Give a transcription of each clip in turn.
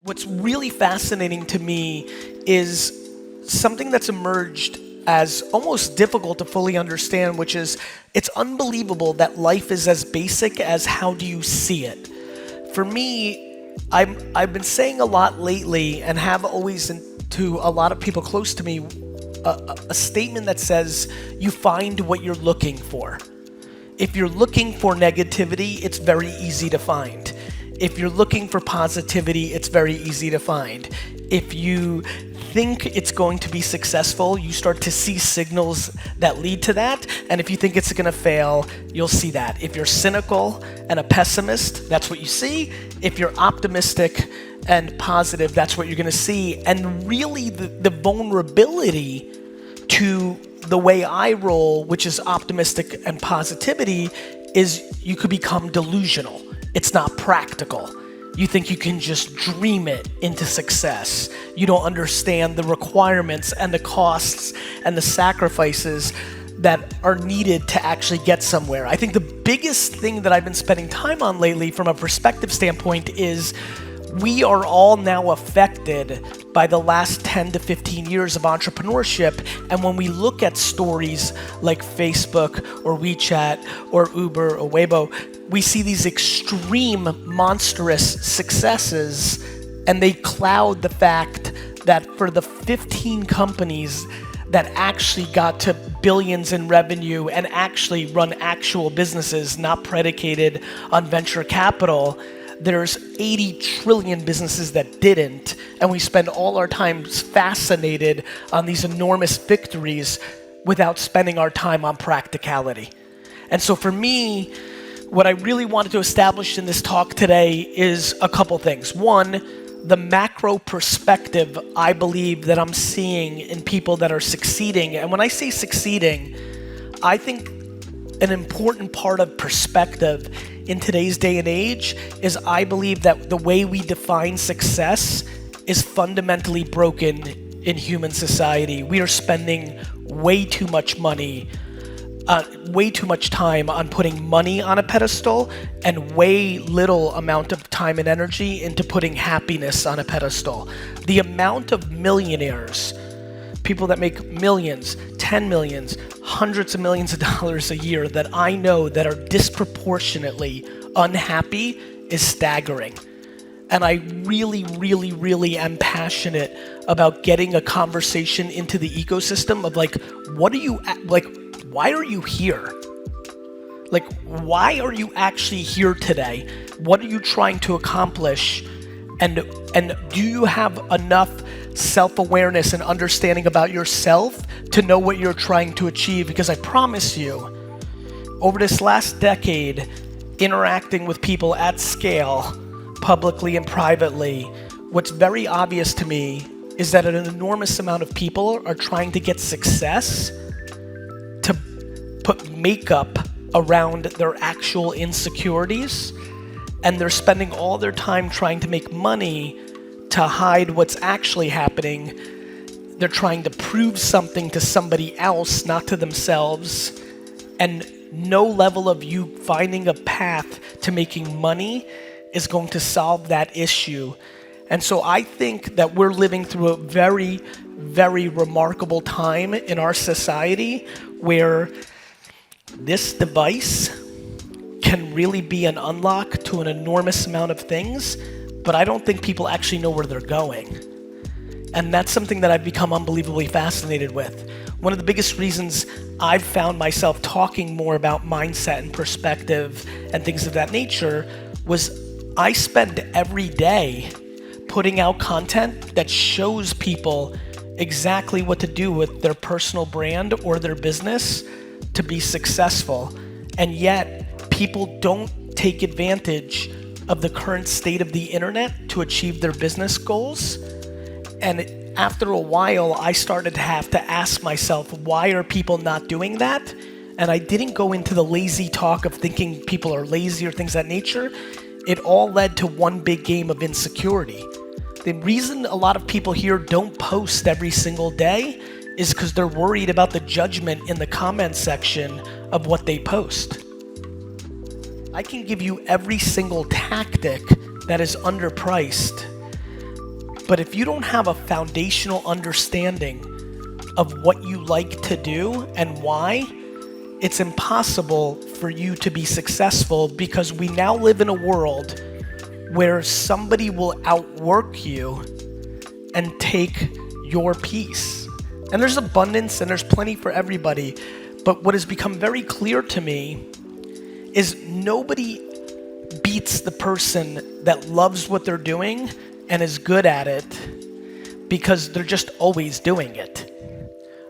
What's really fascinating to me is something that's emerged as almost difficult to fully understand, which is it's unbelievable that life is as basic as how do you see it. For me, I've been saying a lot lately and have always to a lot of people close to me a statement that says you find what you're looking for. If you're looking for negativity, it's very easy to find. If you're looking for positivity, it's very easy to find. If you think it's going to be successful, you start to see signals that lead to that. And if you think it's going to fail, you'll see that. If you're cynical and a pessimist, that's what you see. If you're optimistic and positive, that's what you're going to see. And really the vulnerability to the way I roll, which is optimistic and positivity, is you could become delusional. It's not practical. You think you can just dream it into success. You don't understand the requirements and the costs and the sacrifices that are needed to actually get somewhere. I think the biggest thing that I've been spending time on lately from a perspective standpoint is we are all now affected by the last 10 to 15 years of entrepreneurship. And when we look at stories like Facebook or WeChat or Uber or Weibo, we see these extreme, monstrous successes, and they cloud the fact that for the 15 companies that actually got to billions in revenue and actually run actual businesses, not predicated on venture capital, there's 80 trillion businesses that didn't, and we spend all our time fascinated on these enormous victories without spending our time on practicality. And so for me, what I really wanted to establish in this talk today is a couple things. One, the macro perspective I believe that I'm seeing in people that are succeeding. And when I say succeeding, I think an important part of perspective in today's day and age is I believe that the way we define success is fundamentally broken in human society. We are spending way too much money, way too much time on putting money on a pedestal and way little amount of time and energy into putting happiness on a pedestal. The amount of millionaires, people that make millions, 10 millions, hundreds of millions of dollars a year that I know that are disproportionately unhappy is staggering. And I really, really, really am passionate about getting a conversation into the ecosystem of why are you here? Like, why are you actually here today? What are you trying to accomplish? And do you have enough self-awareness and understanding about yourself to know what you're trying to achieve? Because I promise you, over this last decade, interacting with people at scale, publicly and privately, what's very obvious to me is that an enormous amount of people are trying to get success to put makeup around their actual insecurities, and they're spending all their time trying to make money to hide what's actually happening. They're trying to prove something to somebody else, not to themselves, and no level of you finding a path to making money is going to solve that issue. And so I think that we're living through a very, very remarkable time in our society where this device can really be an unlock to an enormous amount of things, but I don't think people actually know where they're going. And that's something that I've become unbelievably fascinated with. One of the biggest reasons I've found myself talking more about mindset and perspective and things of that nature was I spend every day putting out content that shows people exactly what to do with their personal brand or their business to be successful. And yet people don't take advantage of the current state of the internet to achieve their business goals. And after a while, I started to have to ask myself, why are people not doing that? And I didn't go into the lazy talk of thinking people are lazy or things of that nature. It all led to one big game of insecurity. The reason a lot of people here don't post every single day is because they're worried about the judgment in the comment section of what they post. I can give you every single tactic that is underpriced But if you don't have a foundational understanding of what you like to do and why, it's impossible for you to be successful, because we now live in a world where somebody will outwork you and take your piece. And there's abundance and there's plenty for everybody. But what has become very clear to me is nobody beats the person that loves what they're doing and is good at it, because they're just always doing it.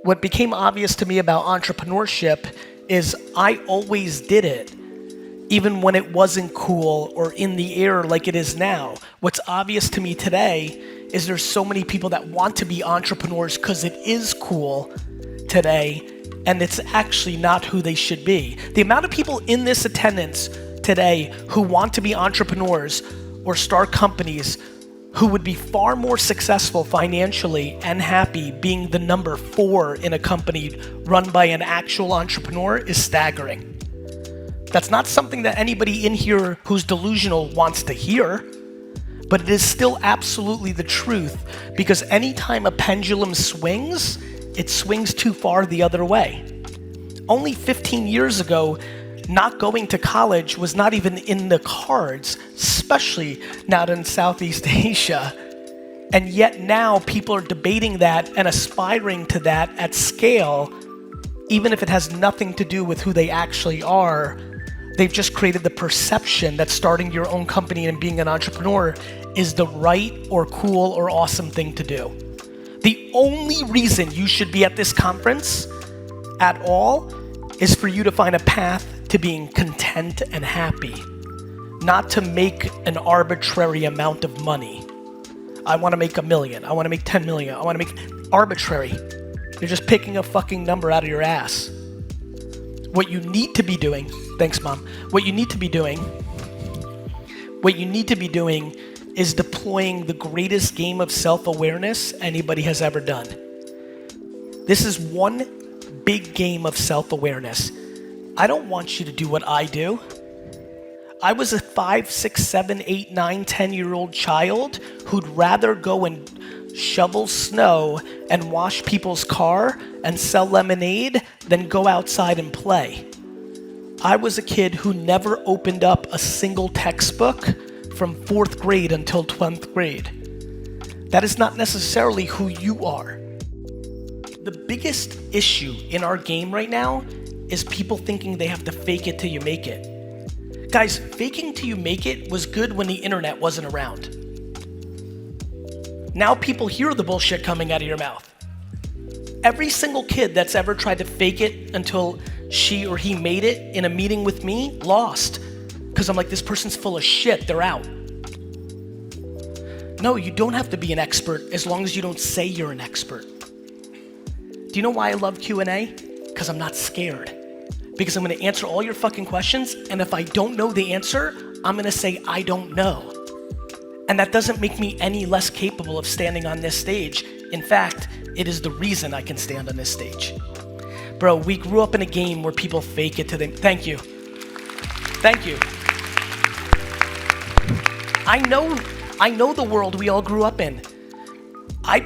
What became obvious to me about entrepreneurship is I always did it, even when it wasn't cool or in the air like it is now. What's obvious to me today is there's so many people that want to be entrepreneurs because it is cool today, and it's actually not who they should be. The amount of people in this attendance today who want to be entrepreneurs or start companies who would be far more successful financially and happy being the number 4 in a company run by an actual entrepreneur is staggering. That's not something that anybody in here who's delusional wants to hear, but it is still absolutely the truth, because anytime a pendulum swings, it swings too far the other way. Only 15 years ago, not going to college was not even in the cards, especially not in Southeast Asia. And yet now people are debating that and aspiring to that at scale, even if it has nothing to do with who they actually are. They've just created the perception that starting your own company and being an entrepreneur is the right or cool or awesome thing to do. The only reason you should be at this conference at all is for you to find a path to being content and happy, not to make an arbitrary amount of money. I want to make $1 million. I want to make 10 million. I want to make arbitrary. You're just picking a fucking number out of your ass. What you need to be doing, thanks mom, what you need to be doing is deploying the greatest game of self-awareness anybody has ever done. This is one big game of self-awareness. I don't want you to do what I do. I was a 5, 6, 7, 8, 9, 10-year-old child who'd rather go and shovel snow and wash people's car and sell lemonade than go outside and play. I was a kid who never opened up a single textbook from 4th grade until 12th grade. That is not necessarily who you are. The biggest issue in our game right now is people thinking they have to fake it till you make it. Guys, faking till you make it was good when the internet wasn't around. Now people hear the bullshit coming out of your mouth. Every single kid that's ever tried to fake it until she or he made it in a meeting with me lost. Because I'm like, this person's full of shit, they're out. No, you don't have to be an expert as long as you don't say you're an expert. Do you know why I love Q&A? Because I'm not scared. Because I'm going to answer all your fucking questions, and if I don't know the answer, I'm going to say I don't know. And that doesn't make me any less capable of standing on this stage. In fact, it is the reason I can stand on this stage. Bro, we grew up in a game where people fake it to them. Thank you. Thank you. I know the world we all grew up in. I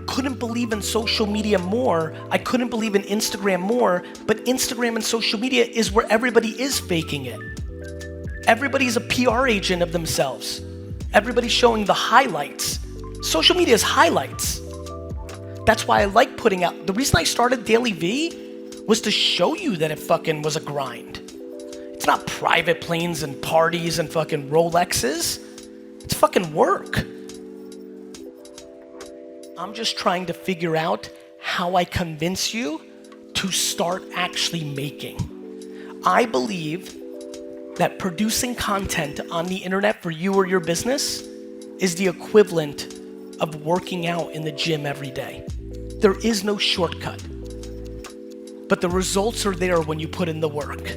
couldn't believe in social media more. I couldn't believe in Instagram more, but Instagram and social media is where everybody is faking it. Everybody's a PR agent of themselves. Everybody's showing the highlights. Social media is highlights. That's why I like putting out. The reason I started Garyvee was to show you that it fucking was a grind. It's not private planes and parties and fucking Rolexes. It's fucking work. I'm just trying to figure out how I convince you to start actually making. I believe that producing content on the internet for you or your business is the equivalent of working out in the gym every day. There is no shortcut, but the results are there when you put in the work.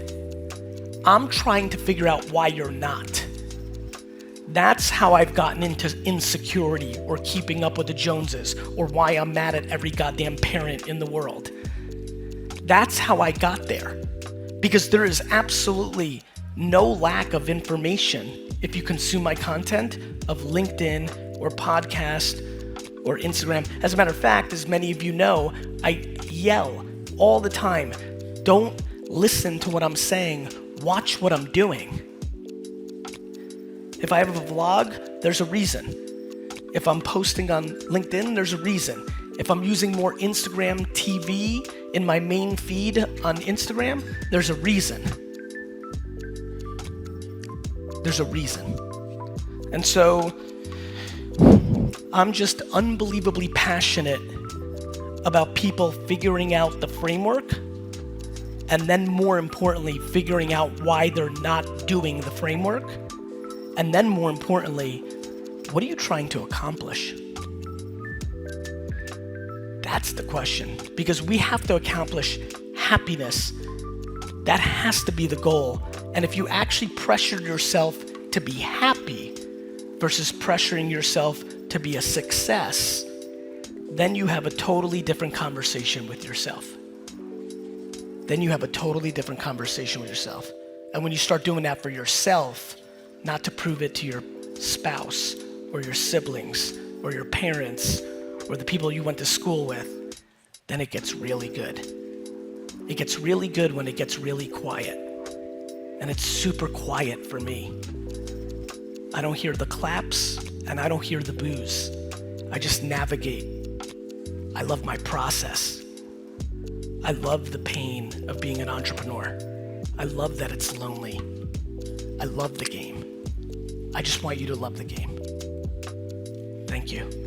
I'm trying to figure out why you're not. That's how I've gotten into insecurity or keeping up with the Joneses, or why I'm mad at every goddamn parent in the world. That's how I got there. Because there is absolutely no lack of information if you consume my content of LinkedIn, or podcast or Instagram. As a matter of fact, as many of you know, I yell all the time. Don't listen to what I'm saying, watch what I'm doing. If I have a vlog, there's a reason. If I'm posting on LinkedIn, there's a reason. If I'm using more Instagram TV in my main feed on Instagram, there's a reason. There's a reason. And so I'm just unbelievably passionate about people figuring out the framework, and then more importantly, figuring out why they're not doing the framework. And then more importantly, what are you trying to accomplish? That's the question, because we have to accomplish happiness. That has to be the goal. And if you actually pressure yourself to be happy versus pressuring yourself to be a success, then you have a totally different conversation with yourself. Then you have a totally different conversation with yourself. And when you start doing that for yourself, not to prove it to your spouse or your siblings or your parents or the people you went to school with, then it gets really good. It gets really good when it gets really quiet. And it's super quiet for me. I don't hear the claps and I don't hear the boos. I just navigate. I love my process. I love the pain of being an entrepreneur. I love that it's lonely. I love the game. I just want you to love the game. Thank you.